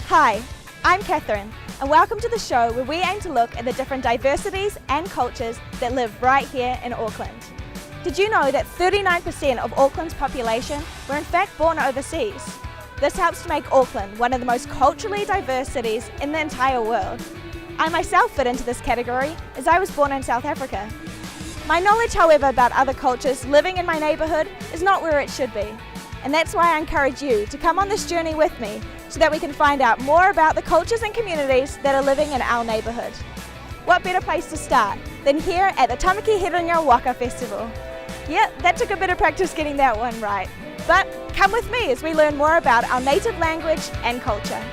Hi, I'm Catherine, and welcome to the show where we aim to look at the different diversities and cultures that live right here in Auckland. Did you know that 39% of Auckland's population were in fact born overseas? This helps to make Auckland one of the most culturally diverse cities in the entire world. I myself fit into this category as I was born in South Africa. My knowledge, however, about other cultures living in my neighbourhood is not where it should be. And that's why I encourage you to come on this journey with me so that we can find out more about the cultures and communities that are living in our neighbourhood. What better place to start than here at the Tamaki Herenga Waka Festival? Yeah, that took a bit of practice getting that one right. But come with me as we learn more about our native language and culture.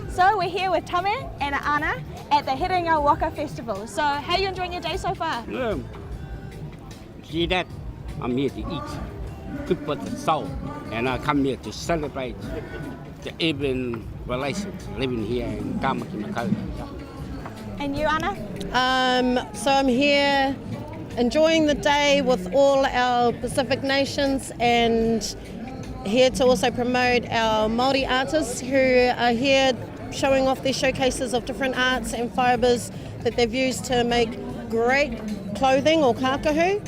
So we're here with Tame and Anna at the Herenga Waka Festival. So how are you enjoying your day so far? Yeah. See that? I'm here to eat, cook with the soul, and I come here to celebrate the even relations living here in Tamaki. And you, Anna? So I'm here enjoying the day with all our Pacific nations and here to also promote our Maori artists who are here showing off their showcases of different arts and fibres that they've used to make great clothing or kakahu.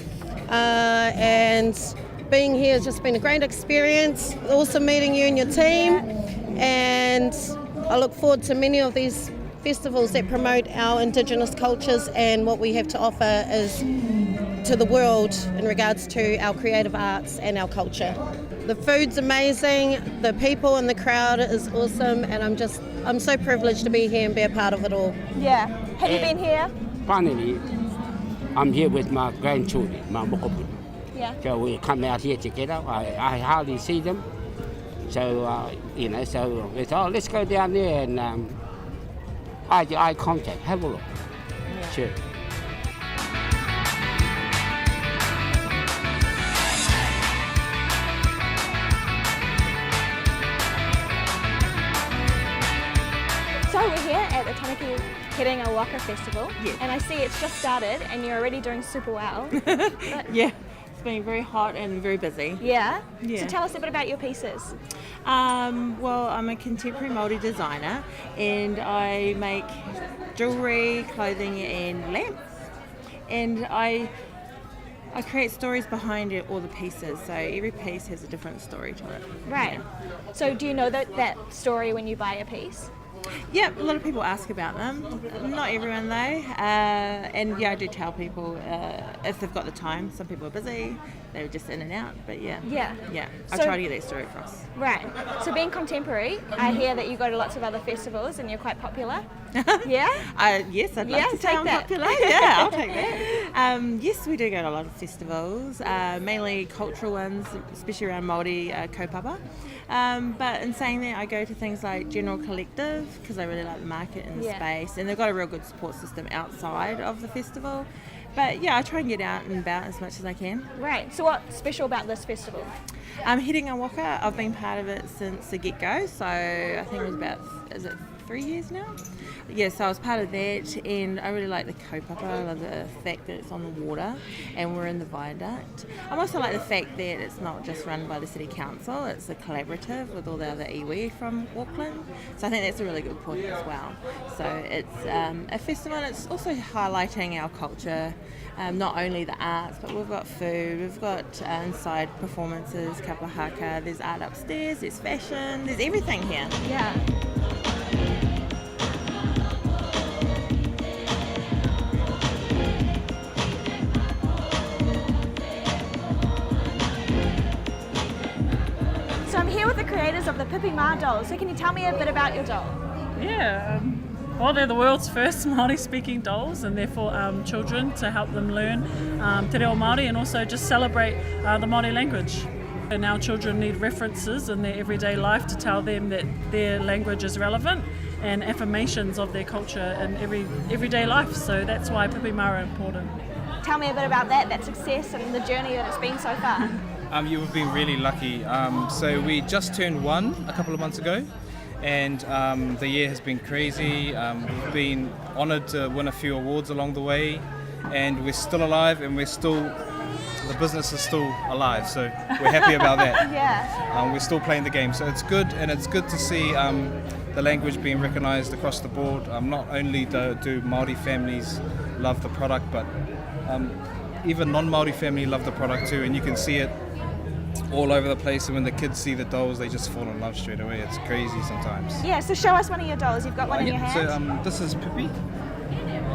And being here has just been a great experience. Also meeting you and your team, and I look forward to many of these festivals that promote our Indigenous cultures and what we have to offer is to the world in regards to our creative arts and our culture. The food's amazing, the people and the crowd is awesome, and I'm so privileged to be here and be a part of it all. Yeah. Have you been here? Finally, I'm here with my grandchildren, my mokopu. Yeah. So we come out here together. I hardly see them. So, so we thought, let's go down there and eye contact, have a look. Yeah. Sure. So we're here at the Tamaki Herenga Waka Festival, Yes. and I see it's just started and you're already doing super well. Yeah, it's been very hot and very busy. Yeah? Yeah. So tell us a bit about your pieces. Well, I'm a contemporary Maori designer and I make jewellery, clothing and lamps. And I create stories behind it, all the pieces, so every piece has a different story to it. Right. So do you know that story when you buy a piece? Yeah, a lot of people ask about them. Not everyone though. And yeah, I do tell people if they've got the time. Some people are busy, they're just in and out, but yeah. Yeah. Yeah, I So- try to get that story across. Right. So being contemporary, I hear that you go to lots of other festivals and you're quite popular. Yeah? Yes, I'd Yeah, love to say take I'm that. popular. Yeah, I'll take that. Yes, we do go to a lot of festivals, mainly cultural ones, especially around Maori kaupapa. But in saying that, I go to things like General Collective because I really like the market and the Yeah. space, and they've got a real good support system outside of the festival. But yeah, I try and get out and about as much as I can. Right. So what's special about this festival? Herenga Waka, I've been part of it since the get-go, so I think it was is it 3 years now? Yeah, so I was part of that, and I really like the kaupapa. I love the fact that it's on the water and we're in the viaduct. I also like the fact that it's not just run by the City Council, it's a collaborative with all the other iwi from Auckland. So I think that's a really good point as well. So it's a festival, and it's also highlighting our culture, not only the arts, but we've got food, we've got inside performances, kapa haka, there's art upstairs, there's fashion, there's everything here. Yeah. So I'm here with the creators of the Pipi Ma doll. So can you tell me a bit about your doll? Yeah, Well, they're the world's first Māori speaking dolls, and they're for children to help them learn te reo Māori and also just celebrate the Māori language. And our children need references in their everyday life to tell them that their language is relevant and affirmations of their culture in everyday life. So that's why Pipi Mā are important. Tell me a bit about that success and the journey that it's been so far. You've been really lucky. So we just turned 1 a couple of months ago, and the year has been crazy. We've been honoured to win a few awards along the way, and we're still alive, and the business is still alive, so we're happy about that. Yeah. We're still playing the game, so it's good, and it's good to see the language being recognised across the board. Not only do Māori families love the product, but even non-Māori family love the product too, and you can see it all over the place, and when the kids see the dolls, they just fall in love straight away. It's crazy sometimes. Yeah, so show us one of your dolls. You've got one in your hand. So this is Pipi,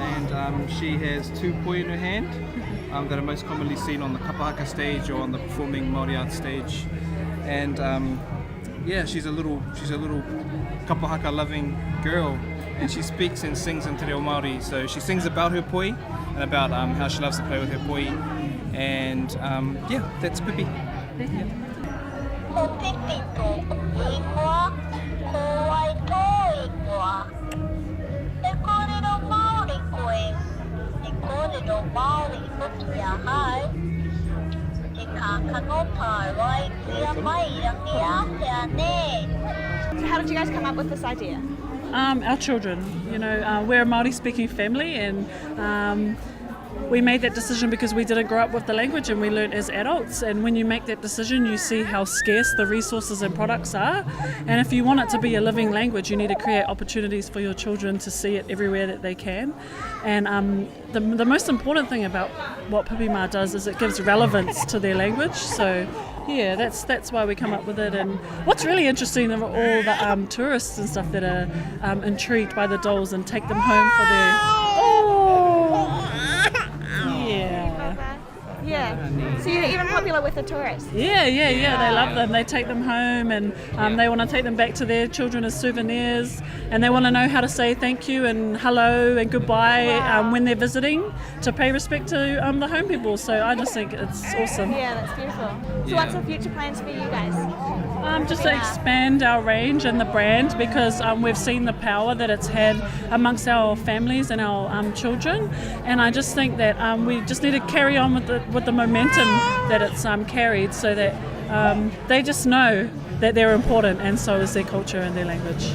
and she has 2 poi in her hand that are most commonly seen on the kapahaka stage or on the performing Māori art stage. And she's a little kapahaka loving girl, and she speaks and sings in te reo Māori. So she sings about her poi and about how she loves to play with her poi. And that's Pipi. Ko pipi tō ingoa, ko ai tō ingoa. E kōrero Māori koe, e kōrero Māori hoki a hai. Te kākanopai wai kia mai rangi ātea ne. How did you guys come up with this idea? Our children, we're a Māori speaking family, and we made that decision because we didn't grow up with the language, and we learned as adults. And when you make that decision, you see how scarce the resources and products are. And if you want it to be a living language, you need to create opportunities for your children to see it everywhere that they can. And the most important thing about what Pipi Mā does is it gives relevance to their language. So yeah, that's why we come up with it. And what's really interesting are all the tourists and stuff that are intrigued by the dolls and take them home for their... Yeah. So you're even popular with the tourists? Yeah. They love them. They take them home, and they want to take them back to their children as souvenirs, and they want to know how to say thank you and hello and goodbye when they're visiting, to pay respect to the home people. So I just think it's awesome. Yeah, that's beautiful. So what's the future plans for you guys? Just to expand our range and the brand, because we've seen the power that it's had amongst our families and our children, and I just think that we just need to carry on with the momentum that it's carried, so that they just know that they're important, and so is their culture and their language.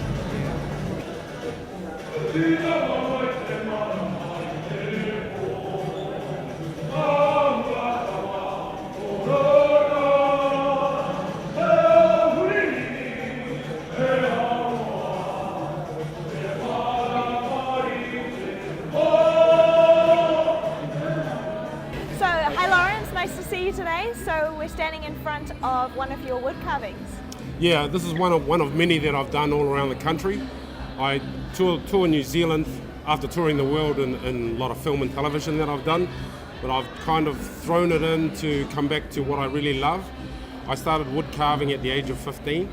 Today, so we're standing in front of one of your wood carvings. Yeah, this is one of many that I've done all around the country. I tour New Zealand after touring the world in a lot of film and television that I've done, but I've kind of thrown it in to come back to what I really love. I started wood carving at the age of 15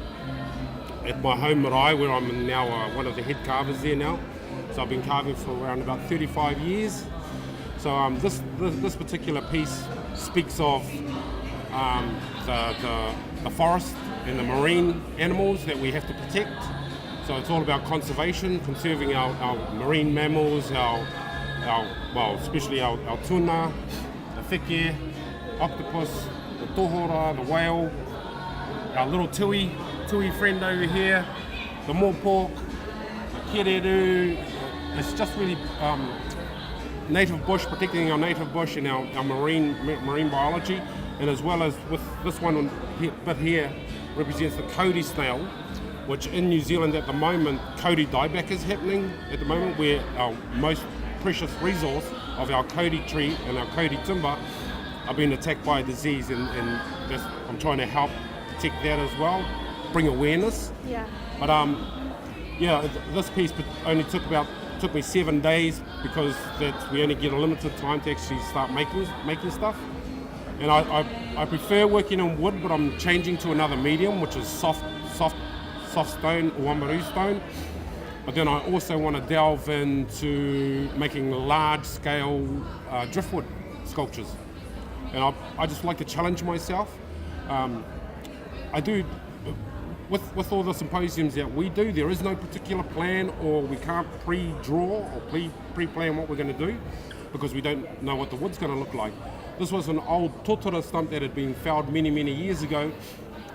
at my home marae, where I'm now one of the head carvers there now. So I've been carving for around about 35 years. So this particular piece speaks of the forest and the marine animals that we have to protect. So it's all about conservation, conserving our marine mammals, especially our tuna, the whike, octopus, the tohora, the whale, our little tui friend over here, the mopok, the kereru. It's just really native bush, protecting our native bush and our marine biology, and as well as with this one bit here represents the Kauri snail, which in New Zealand at the moment, Kauri dieback is happening at the moment, where our most precious resource of our Kauri tree and our Kauri timber are being attacked by a disease, and I'm trying to help protect that as well, bring awareness. Yeah. But this piece only took me 7 days, because we only get a limited time to actually start making stuff. And I prefer working on wood, but I'm changing to another medium, which is soft stone, or wambaru stone. But then I also want to delve into making large-scale driftwood sculptures. And I just like to challenge myself. I do, with all the symposiums that we do, there is no particular plan, or we can't pre-draw or pre-plan what we're going to do, because we don't know what the wood's going to look like. This was an old totara stump that had been felled many, many years ago,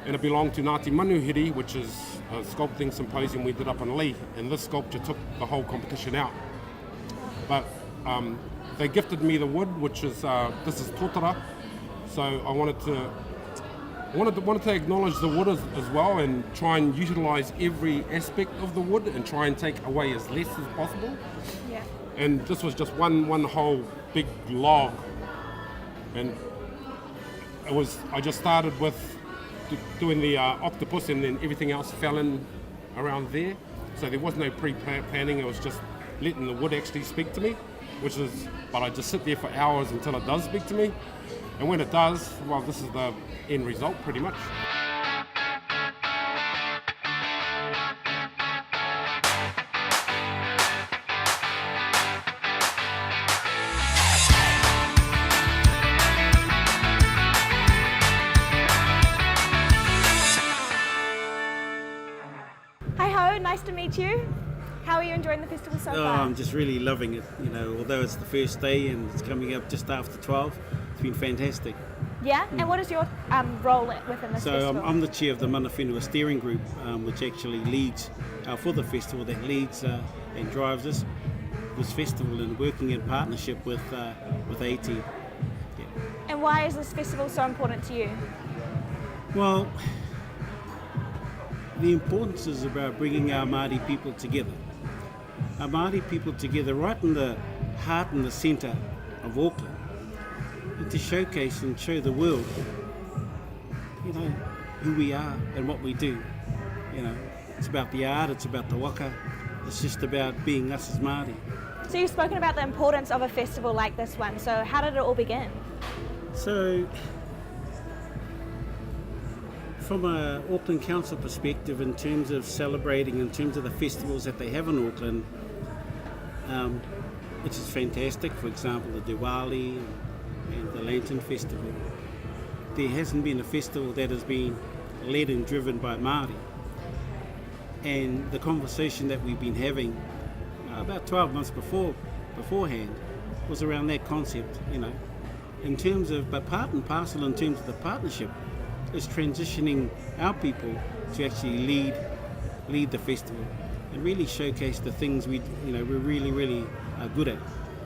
and it belonged to Ngāti Manuhiri, which is a sculpting symposium we did up in Lee, and this sculpture took the whole competition out. But they gifted me the wood, which is, this is totara, so I wanted to acknowledge the wood as well, and try and utilise every aspect of the wood and try and take away as less as possible. Yeah. And this was just one whole big log, and I just started with doing the octopus, and then everything else fell in around there. So there was no pre-planning, it was just letting the wood actually speak to me, but I just sit there for hours until it does speak to me. And when it does, well, this is the end result pretty much. Hi ho, nice to meet you. How are you enjoying the festival so far? I'm just really loving it. You know, although it's the first day and it's coming up just after 12, it's been fantastic. Yeah? And what is your role within this festival? So I'm the chair of the Mana Whenua steering group, which actually leads for the festival, that leads and drives this festival, and working in partnership with AT. Yeah. And why is this festival so important to you? Well, the importance is about bringing our Māori people together. Our Māori people together right in the heart and the centre of Auckland, and to showcase and show the world, you know, who we are and what we do. You know, it's about the art, it's about the waka, it's just about being us as Māori. So you've spoken about the importance of a festival like this one, so how did it all begin? So, from an Auckland Council perspective, in terms of celebrating, in terms of the festivals that they have in Auckland, which is fantastic, for example the Diwali and the Lantern Festival, there hasn't been a festival that has been led and driven by Māori. And the conversation that we've been having about 12 months beforehand was around that concept, you know, in terms of, but part and parcel in terms of the partnership is transitioning our people to actually lead the festival and really showcase the things we're really good at,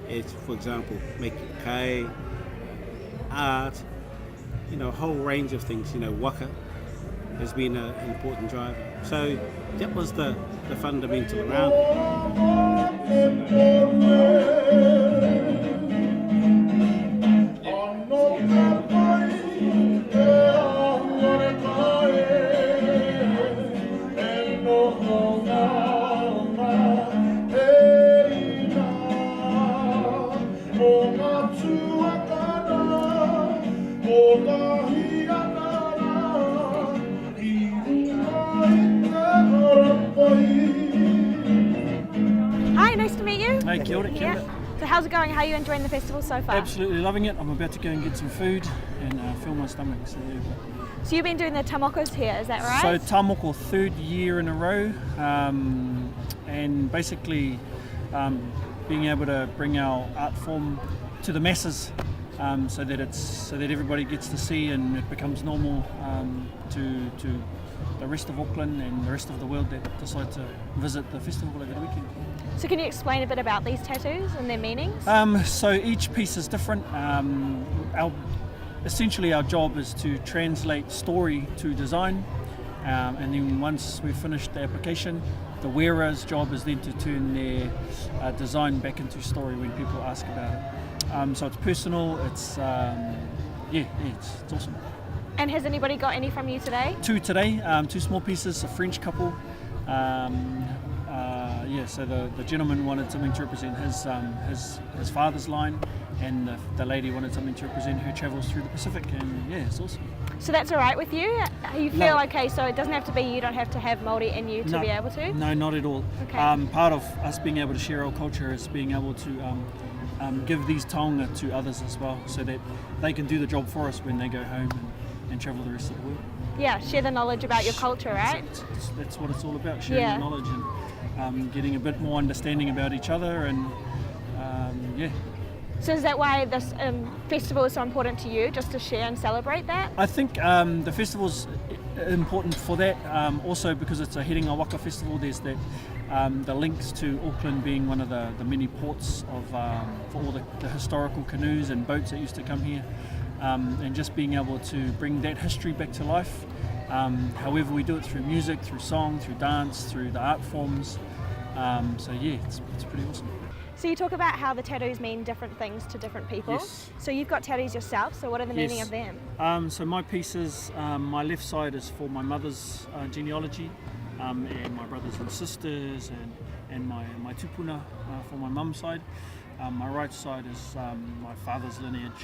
as for example making kai, art, you know, a whole range of things. You know, waka has been an important driver. So that was the fundamental around Hi, nice to meet you. Hey, kia ora, kia ora. Yeah. So how's it going? How are you enjoying the festival so far? Absolutely loving it. I'm about to go and get some food and fill my stomach. So, yeah. So you've been doing the tamokos here, is that right? So Tamaki, third year in a row, and basically being able to bring our art form to the masses, so that everybody gets to see and it becomes normal to the rest of Auckland and the rest of the world that decide to visit the festival over the weekend. So can you explain a bit about these tattoos and their meanings? So each piece is different. Essentially our job is to translate story to design, and then once we've finished the application, the wearer's job is then to turn their design back into story when people ask about it. So it's personal, it's awesome. And has anybody got any from you today? Two today, two small pieces, a French couple. So the gentleman wanted something to represent his father's line, and the lady wanted something to represent her travels through the Pacific, and yeah, it's awesome. So that's all right with you? You feel No. okay, so it doesn't have to be, you don't have to have Māori in you to be able to? No, not at all. Okay. Part of us being able to share our culture is being able to give these taonga to others as well, so that they can do the job for us when they go home and travel the rest of the world. Yeah, share the knowledge about your culture, right? That's what it's all about, sharing Yeah. the knowledge and getting a bit more understanding about each other and yeah. So is that why this festival is so important to you, just to share and celebrate that? I think the festival's important for that, also because it's a Herenga Waka festival. There's that the links to Auckland being one of the many ports of for all the historical canoes and boats that used to come here, and just being able to bring that history back to life. However we do it, through music, through song, through dance, through the art forms. So yeah, it's pretty awesome. So you talk about how the tattoos mean different things to different people. Yes. So you've got tattoos yourself, so what are the meaning of them? So my pieces, my left side is for my mother's genealogy, and my brothers and sisters, and my tupuna for my mum's side. My right side is my father's lineage,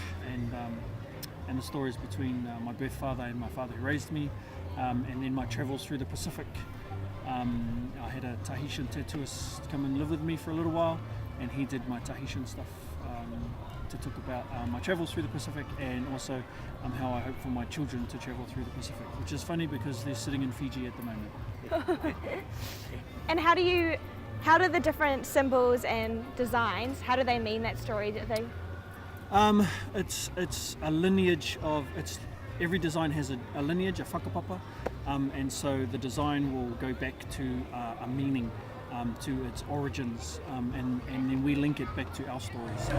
and the stories between my birth father and my father who raised me, and then my travels through the Pacific. I had a Tahitian tattooist come and live with me for a little while, and he did my Tahitian stuff to talk about my travels through the Pacific, and also how I hope for my children to travel through the Pacific, which is funny because they're sitting in Fiji at the moment. And how do the different symbols and designs, how do they mean that story? Do they? It's a lineage of, every design has a lineage, a whakapapa, and so the design will go back to a meaning, to its origins, and then we link it back to our stories.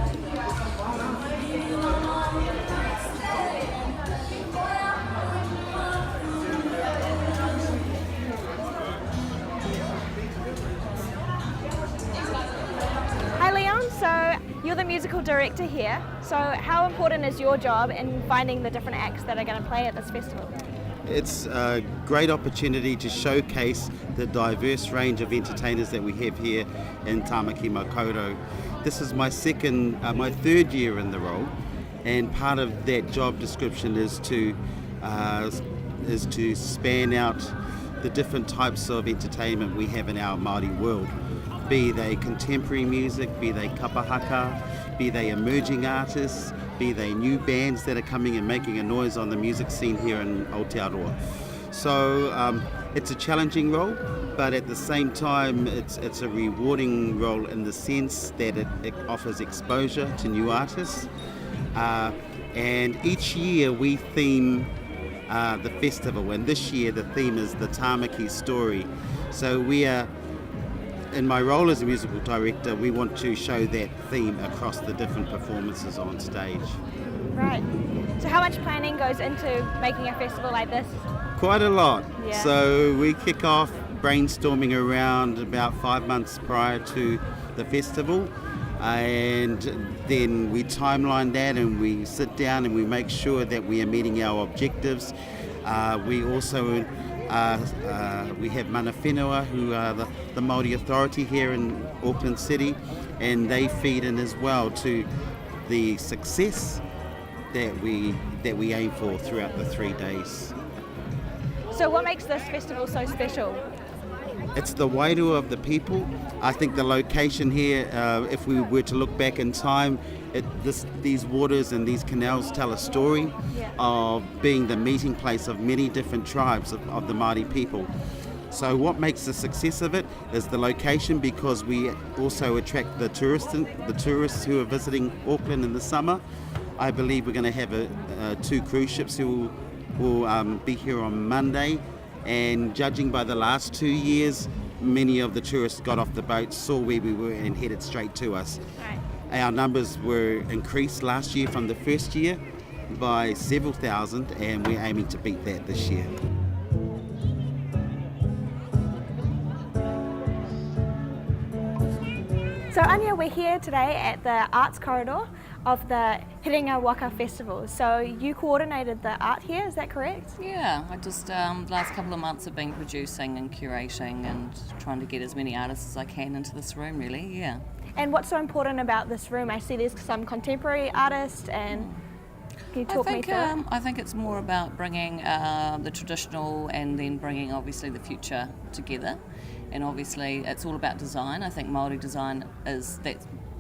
Hi Leon, so you're the musical director here. So how important is your job in finding the different acts that are going to play at this festival? It's a great opportunity to showcase the diverse range of entertainers that we have here in Tamaki Makaurau. This is my third year in the role, and part of that job description is to span out the different types of entertainment we have in our Māori world, be they contemporary music, be they kapahaka, be they emerging artists, be they new bands that are coming and making a noise on the music scene here in Aotearoa. So it's a challenging role, but at the same time it's a rewarding role in the sense that it offers exposure to new artists. And each year we theme the festival, and this year the theme is the Tamaki story. So we are, in my role as a musical director, we want to show that theme across the different performances on stage. Right. So how much planning goes into making a festival like this? Quite a lot. Yeah. So we kick off brainstorming around about 5 months prior to the festival, and then we timeline that and we sit down and we make sure that we are meeting our objectives. We also we have Mana Whenua, who are the Māori authority here in Auckland City, and they feed in as well to the success that we aim for throughout the 3 days. So what makes this festival so special? It's the wairua of the people. I think the location here, if we were to look back in time, these waters and these canals tell a story of being the meeting place of many different tribes of the Māori people. So what makes the success of it is the location, because we also attract the tourists who are visiting Auckland in the summer. I believe we're going to have 2 cruise ships who will be here on Monday, and judging by the last 2 years, many of the tourists got off the boat, saw where we were and headed straight to us. Right. Our numbers were increased last year from the first year by several thousand, and we're aiming to beat that this year. So Anya, we're here today at the Arts Corridor of the Herenga Waka Festival. So you coordinated the art here, is that correct? Yeah, I just last couple of months have been producing and curating and trying to get as many artists as I can into this room, really, yeah. And what's so important about this room? I see there's some contemporary artists and... Can you talk me through it? I think it's more about bringing the traditional and then bringing obviously the future together. And obviously it's all about design. I think Maori design that's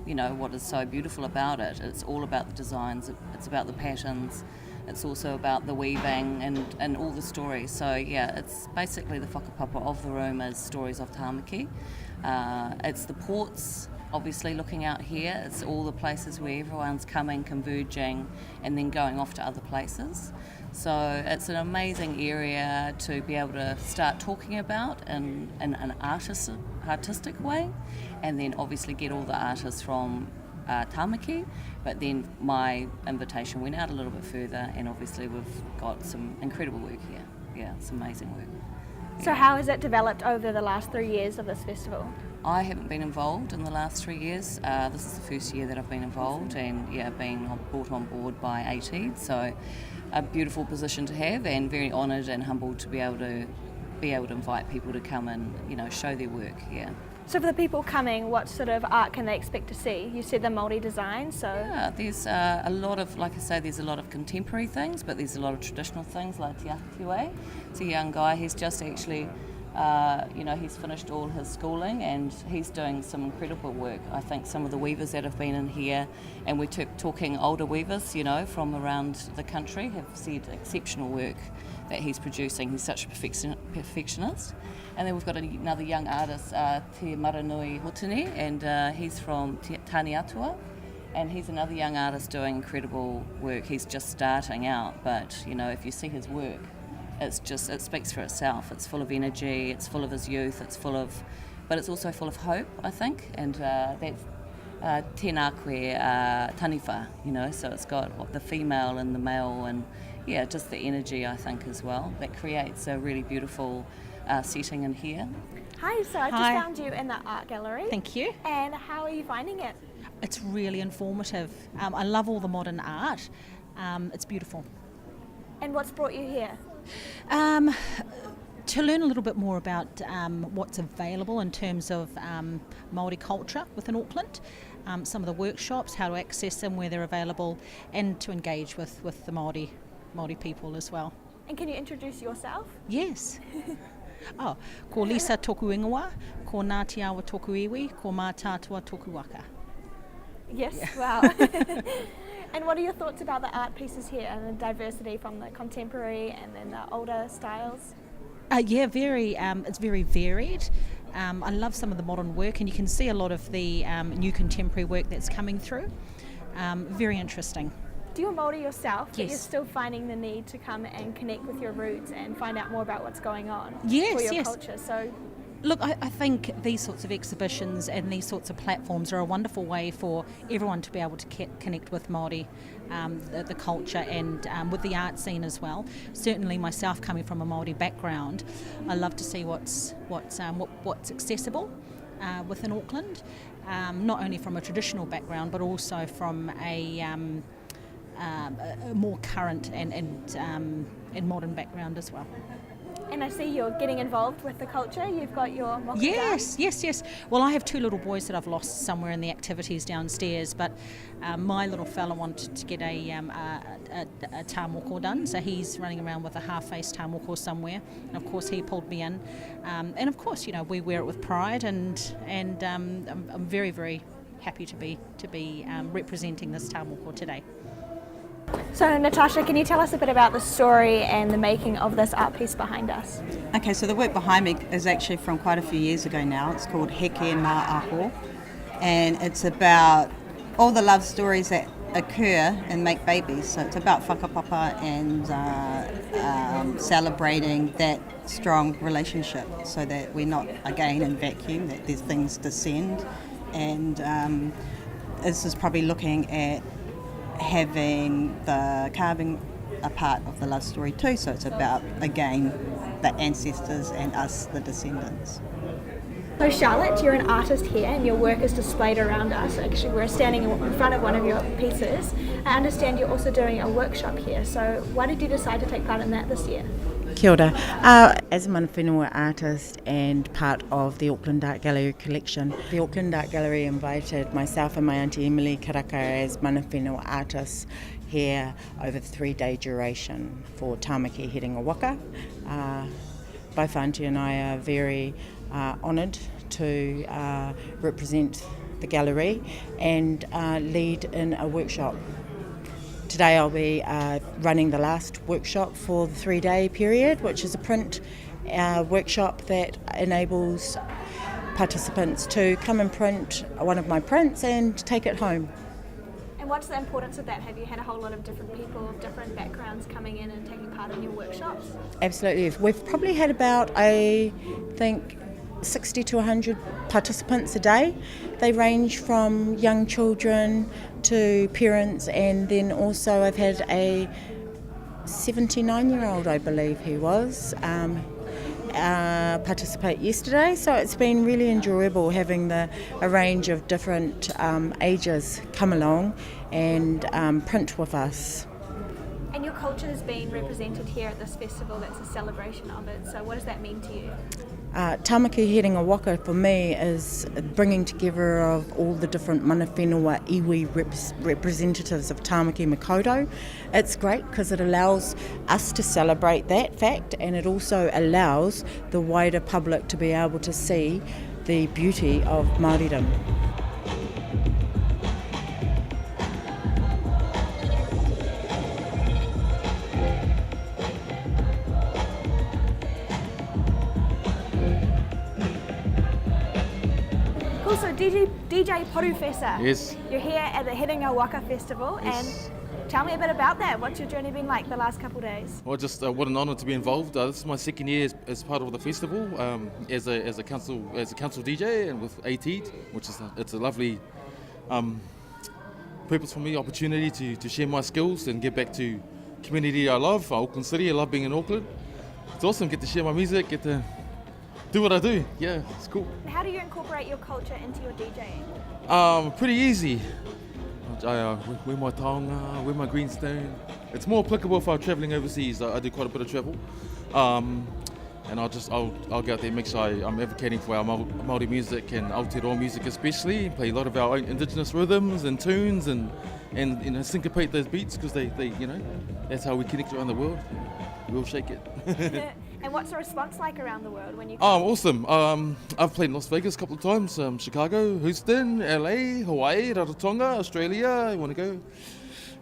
what is so beautiful about it. It's all about the designs, it's about the patterns, it's also about the weaving and all the stories. So yeah, it's basically the whakapapa of the room is stories of Tamaki. It's the ports, obviously looking out here, it's all the places where everyone's coming, converging and then going off to other places. So it's an amazing area to be able to start talking about in an artistic way, and then obviously get all the artists from Tamaki, but then my invitation went out a little bit further, and obviously we've got some incredible work here. Yeah, it's amazing work. So how has it developed over the last 3 years of this festival? I haven't been involved in the last 3 years. This is the first year that I've been involved, and being brought on board by AT. So a beautiful position to have, and very honoured and humbled to be able to invite people to come and show their work. Yeah. So for the people coming, what sort of art can they expect to see? You said the Maori design, so... Yeah, there's a lot of, like I say, there's a lot of contemporary things, but there's a lot of traditional things like Te Atiwe. It's a young guy, he's just actually, he's finished all his schooling and he's doing some incredible work. I think some of the weavers that have been in here, and we're talking older weavers, from around the country, have said exceptional work that he's producing. He's such a perfectionist. And then we've got another young artist, Te Maranui Hotene, and he's from Taniatua, and he's another young artist doing incredible work. He's just starting out, but if you see his work, it speaks for itself. It's full of energy, it's full of his youth, but it's also full of hope, I think, and that's tēnā taniwha, so it's got the female and the male, and just the energy, I think, as well, that creates a really beautiful setting in here. Hi, so I just found you in the art gallery. Thank you. And how are you finding it? It's really informative. I love all the modern art. It's beautiful. And what's brought you here? To learn a little bit more about what's available in terms of Maori culture within Auckland, some of the workshops, how to access them, where they're available, and to engage with the Maori people as well. And can you introduce yourself? Yes. Ko Lisa toku ingoa, ko Ngāti Awa toku iwi, ko mā tātua toku waka. Yes, wow. And what are your thoughts about the art pieces here and the diversity from the contemporary and then the older styles? It's very varied. I love some of the modern work, and you can see a lot of the new contemporary work that's coming through. Very interesting. Do you Māori yourself, but Yes. you're still finding the need to come and connect with your roots and find out more about what's going on for Yes, your culture? So, Look, I think these sorts of exhibitions and these sorts of platforms are a wonderful way for everyone to be able to connect with Māori, the culture, and with the art scene as well. Certainly myself, coming from a Māori background, I love to see what's accessible within Auckland, not only from a traditional background but also from a more current and modern background as well. and I see you're getting involved with the culture. You've got your moka Yes. Well, I have two little boys that I've lost somewhere in the activities downstairs, but my little fella wanted to get a tāmoko done, so he's running around with a half-faced tāmoko somewhere, and of course he pulled me in, and of course, you know, we wear it with pride, and I'm very, very happy to be representing this tāmoko today. So Natasha, can you tell us a bit about the story and the making of this art piece behind us? Okay, so the work behind me is actually from quite a few years ago now. It's called Heke Nā Aho, and it's about all the love stories that occur and make babies. So it's about whakapapa and celebrating that strong relationship, so that we're not again in vacuum, that these things descend. And this is probably looking at having the carving a part of the love story too, so it's about, again, the ancestors and us, the descendants. So Charlotte, you're an artist here and your work is displayed around us. Actually, we're standing in front of one of your pieces. I understand you're also doing a workshop here, so why did you decide to take part in that this year? Kia ora. As a mana whenua artist and part of the Auckland Art Gallery collection, the Auckland Art Gallery invited myself and my auntie Emily Karaka as mana whenua artists here over the 3-day duration for Tamaki, Herenga, Waka. Both Auntie and I are very honoured to represent the gallery and lead in a workshop. Today I'll be running the last workshop for the 3-day period, which is a print workshop that enables participants to come and print one of my prints and take it home. And what's the importance of that? Have you had a whole lot of different people of different backgrounds coming in and taking part in your workshops? Absolutely. We've probably had about, I think, 60 to 100 participants a day. They range from young children to parents, and then also I've had a 79-year-old, I believe he was, participate yesterday. So it's been really enjoyable having a range of different ages come along and print with us. And your culture has been represented here at this festival. That's a celebration of it. So what does that mean to you? Tamaki Herenga Waka for me is bringing together of all the different mana whenua iwi representatives of Tamaki Makaurau. It's great because it allows us to celebrate that fact, and it also allows the wider public to be able to see the beauty of Māoridom. Also, DJ Porufesa. Yes. You're here at the Herenga Waka Festival, Yes. and tell me a bit about that. What's your journey been like the last couple of days? Well, just what an honour to be involved. This is my second year as part of the festival as a council DJ and with AT, which is it's a lovely purpose for me, opportunity to share my skills and get back to community I love, Auckland City. I love being in Auckland. It's awesome. Get to share my music. Get to do what I do. Yeah, it's cool. How do you incorporate your culture into your DJing? Pretty easy. I wear my taonga, wear my greenstone. It's more applicable if I'm travelling overseas. I do quite a bit of travel. And I'll go out there and make sure I'm advocating for our Maori music and Aotearoa music especially. Play a lot of our own indigenous rhythms and tunes and you know, syncopate those beats because they you know, that's how we connect around the world. We'll shake it. And what's the response like around the world when you come? Awesome. I've played in Las Vegas a couple of times, Chicago, Houston, LA, Hawaii, Rarotonga, Australia. I want to go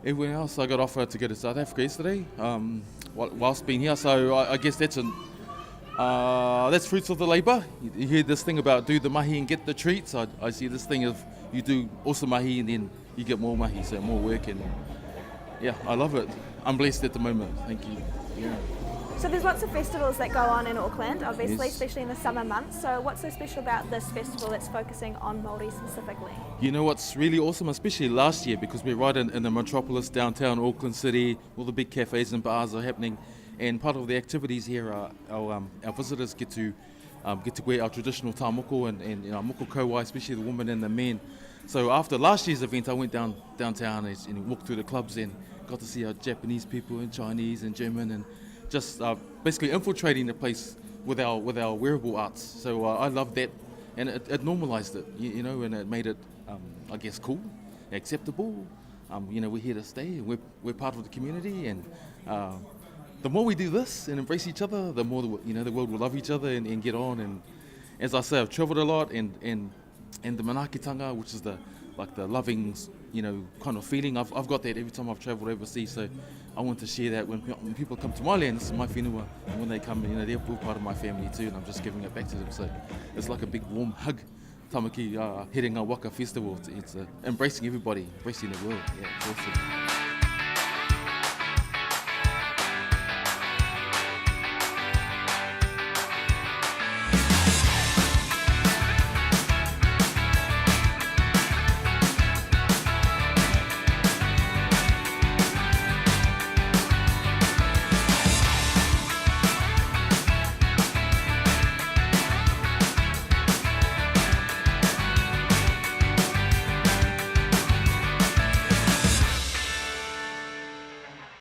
everywhere else. I got offered to go to South Africa yesterday whilst being here, so I guess that's fruits of the labour. You hear this thing about do the mahi and get the treats. I see this thing of you do awesome mahi and then you get more mahi, so more work, and yeah, I love it. I'm blessed at the moment. Thank you. Yeah. So there's lots of festivals that go on in Auckland, obviously, Yes. especially in the summer months. So what's so special about this festival that's focusing on Māori specifically? You know what's really awesome, especially last year, because we're right in the metropolis, downtown Auckland City, all the big cafes and bars are happening, and part of the activities here are our visitors get to wear our traditional tāmoko and you know, moko kauai, especially the women and the men. So after last year's event, I went downtown and walked through the clubs and got to see our Japanese people and Chinese and German and just basically infiltrating the place with our wearable arts. So I love that, and it normalised it, you know, and it made it, I guess, cool, acceptable. You know, we're here to stay, and we're part of the community, and the more we do this and embrace each other, the more the world will love each other and get on. And as I say, I've travelled a lot, and the manaakitanga, which is the loving, you know, kind of feeling. I've got that every time I've travelled overseas. So I want to share that when people come to my land. This is my whenua, and when they come, you know, they're part of my family too, and I'm just giving it back to them. So it's like a big warm hug. Tamaki Herenga Waka Festival. It's embracing everybody, embracing the world. Yeah, it's awesome.